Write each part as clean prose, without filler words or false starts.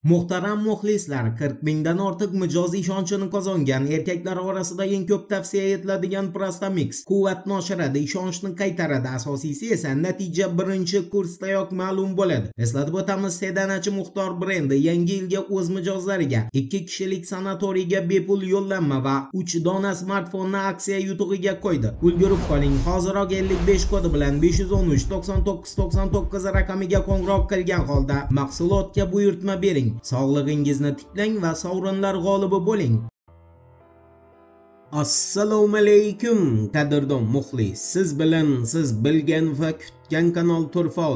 Muhtaram muxlislar, 40 mingdan ortiq mijoz ishonchini qozongan erkaklar orasida eng ko'p tavsiya etiladigan Prostamix quvvatni oshiradi, ishonchni qaytaradi. Asosiysi esa natija birinchi kursdayoq ma'lum bo'ladi. Eslatib o'tamiz, Sedanachi Muxtor brendi yangi yilga o'z mijozlariga 2 kishilik sanatoriyga bepul yo'llanma va 3 dona smartfonni aksiya yutug'iga qo'ydi. Ulgurib qoling. Hoziroq 55 kodi bilan 513 99 99 raqamiga qo'ng'iroq qilgan holda mahsulotga buyurtma bering. Sog'lig'ingizni tiklang va sovrinlar g'olibi bo'ling. Assalomu alaykum qadrdon muxlis. Siz bilan siz bilgan va kutgan kanal Turfa.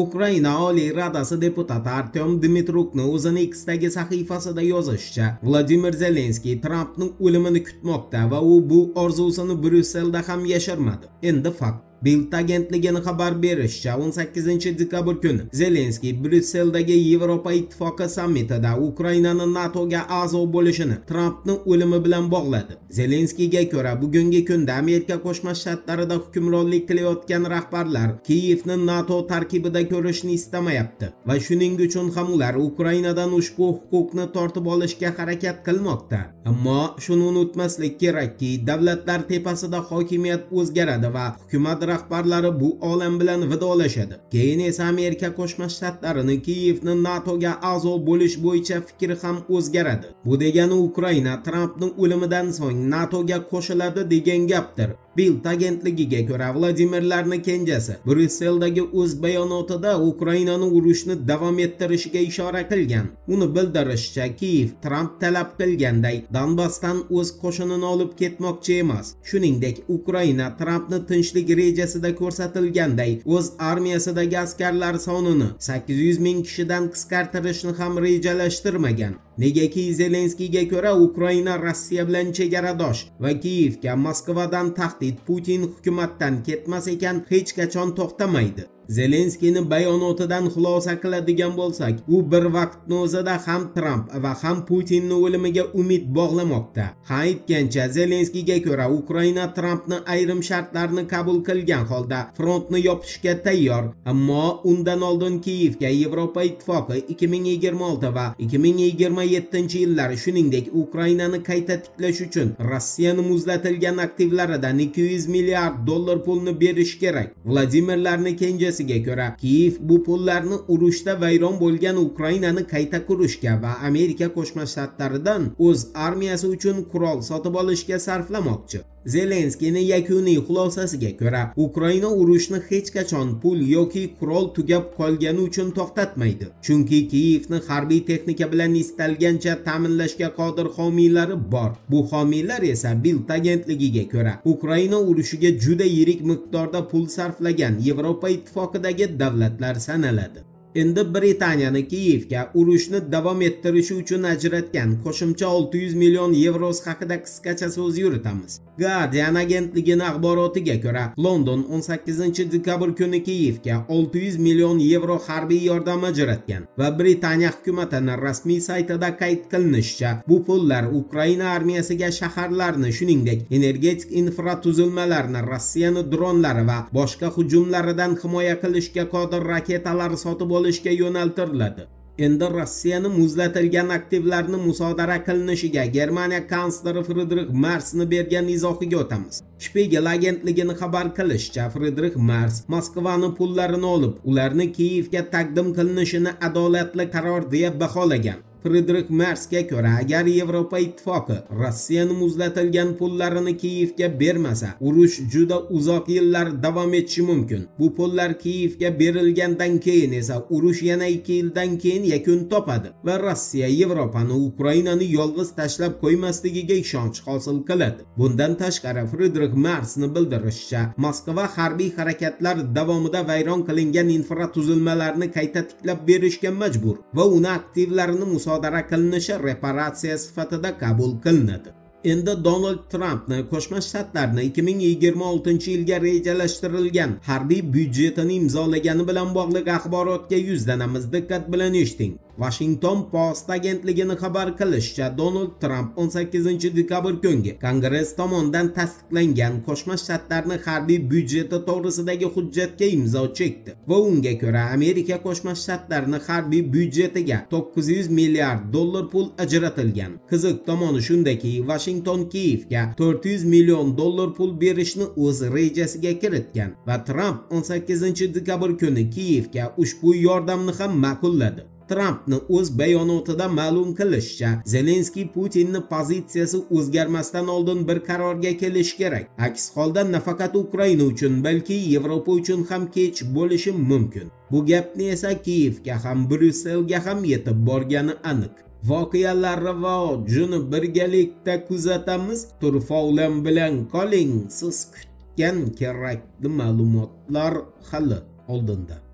Ukraina Oliy Radasi deputati Artyom Dmitrukni o'zining X'dagi sahifasida yozishicha, Vladimir Zelenskiy Trampning o'limini kutmoqda va u bu orzusini Bryusselda ham yashirmadi. Endi fakt. Bild agentligining xabar berishicha, 18 dekabr kuni Zelenskiy Bryusseldagi Yevropa Ittifoqi sammitida Ukrainaning NATOga a'zo bo'lishini Trampning o'limi bilan bog'ladi. Zelenskiyga ko'ra, bugungi kunda Amerika Qo'shma Shtatlarida hukmronlik qilayotgan rahbarlar Kiyevni NATO tarkibida ko'rishni istamayapti va shuning uchun ham ular Ukrainadan ushbu huquqni tortib olishga harakat qilmoqda. Ammo shuni unutmaslik kerakki, davlatlar tepasida hokimiyat o'zgaradi va hukumat rahbarlari bu olam bilan vidolashadi. Keyin esa Amerika Qo'shma Shtatlarining Kiyevni NATOga a'zo bo'lish bo'yicha fikri ham o'zgaradi. Bu degani Ukraina Trampning o'limidan so'ng NATOga qo'shiladi degan gapdir. Bild agentligiga ko'ra, Vladimirlarning kenjasi Bryusseldagi o'z bayonotida Ukrainani urushni davom ettirishiga ishora qilgan. Uni bildirishicha, Kiyev Tramp talab qilganday Donbassdan o'z qo'shinini olib ketmoqchi emas. Shuningdek, Ukraina Trampni tinchlik rejasida ko'rsatilganday o'z armiyasidagi askarlar sonini 800 ming kishidan qisqartirishni ham rejalashtirmagan. Negaki Zelenskiyga ko'ra, Ukraina Rossiya bilan chegaradosh va Kiyevga Moskvadan tahdid Putin hukumatdan ketmas ekan hech qachon to'xtamaydi. Zelenskiyning bayonotidan xulosa qiladigan bo'lsak, u bir vaqtning o'zida ham Tramp va ham Putinning o'limiga umid bog'lamoqda. Ha, aytgancha, Zelenskiyga ko'ra, Ukraina Trampning ayrim shartlarini qabul qilgan holda frontni yopishga tayyor, ammo undan oldin Kiyevga Yevropa Ittifoqi 2026 va 2027-yillar, shuningdek Ukrainani qayta tiklash uchun Rossiyaning muzlatilgan aktivlaridan 200 milliard dollar pulni berish kerak. Vladimirlarning kenjasi ko'ra, Kiyev bu pullarni urushda vayron bo'lgan Ukrainani qayta qurishga va Amerika Qo'shma Shtatlaridan o'z armiyasi uchun qurol sotib olishga sarflamoqchi. Zelenskiyning yakuniy xulosasiga ko'ra, Ukraina urushni hech qachon pul yoki qurol tugab qolgani uchun to'xtatmaydi. Chunki Kiyevni harbiy texnika bilan istalgancha ta'minlashga qodir homiylari bor. Bu homiylar esa Bild agentligiga ko'ra, Ukraina urushiga juda yirik miqdorda pul sarflagan Yevropa Ittifoqidagi davlatlar sanaladi. Endi Britaniyani Kiyevga urushni davom ettirishi uchun ajratgan qo'shimcha 600 million yevro haqida qisqacha so'z yuritamiz. Guardian agentligining axborotiga ko'ra, London 18 dekabr kuni Kiyevga 600 million yevro harbiy yordam ajratgan va Britaniya hukumatining rasmiy saytida qayd qilinishicha, bu pullar Ukraina armiyasiga shaharlarni, shuningdek, energetik infratuzilmalarni, Rossiyaning dronlari va boshqa hujumlaridan himoya qilishga qodir raketalar sotib olishga yo'naltiriladi. Endi Rossiyaning muzlatilgan aktivlarini musodara qilinishiga Germaniya kansleri Friedrich Merzning bergan izohiga o'tamiz. Spiegel agentligining xabar qilishicha, Friedrich Merz Moskvaning pullarini olib, ularni Kiyevga taqdim qilinishini adolatli qaror deya baholagan. Friedrich Merzga ko'ra, agar Yevropa Ittifoqi Rossiyaning muzlatilgan pullarini Kiyevga bermasa, urush juda uzoq yillar davom etishi mumkin. Bu pullar Kiyevga berilgandan keyin esa urush yana 2 yildan keyin yakun topadi va Rossiya Yevropani Ukrainani yolg'iz tashlab qo'ymasligiga ishonch hosil qiladi. Bundan tashqari, Friedrich Merzning bildirishicha, Moskva harbiy harakatlar davomida vayron qilingan infratuzilmalarni qayta tiklab berishga majbur va uni aktivlarini musodara qilinishi reparatsiya sifatida qabul qilinadi. Endi Donald Trampni Qo'shma Shtatlarni 2026-yilga rejalashtirilgan harbiy byudjetini imzolagani bilan bog'liq axborotga yuzlanamiz. Diqqat bilan eshiting. Washington Post agentligining xabar qilishicha, Donald Trump 18-dekabr kungi Kongress tomonidan tasdiqlangan Qo'shma Shtatlarning harbiy byudjeti to'g'risidagi hujjatga imzo chekdi va unga ko'ra Amerika Qo'shma Shtatlarining harbiy byudjetiga 900 milliard dollar pul ajratilgan. Qiziq tomoni shundaki, Washington Kiyevga 400 million dollar pul berishni o'z rejasiga kiritgan va Trump 18-dekabr kuni Kiyevga ushbu yordamni ham ma'qulladi. Trumpning o'z bayonotida ma'lum qilishicha, Zelenskiy Putinning pozitsiyasi o'zgarmasdan oldin bir qarorga kelish kerak. Aks holda nafaqat Ukraina uchun, balki Yevropa uchun ham kech bo'lishi mumkin. Bu gapni esa Kiyevga ham, Bryusselga ham yetib borgani aniq. Voqealar rivojini birgalikda kuzatamiz. Turfovlan bilan qoling. Siz kutgan kerakli ma'lumotlar hali oldinda.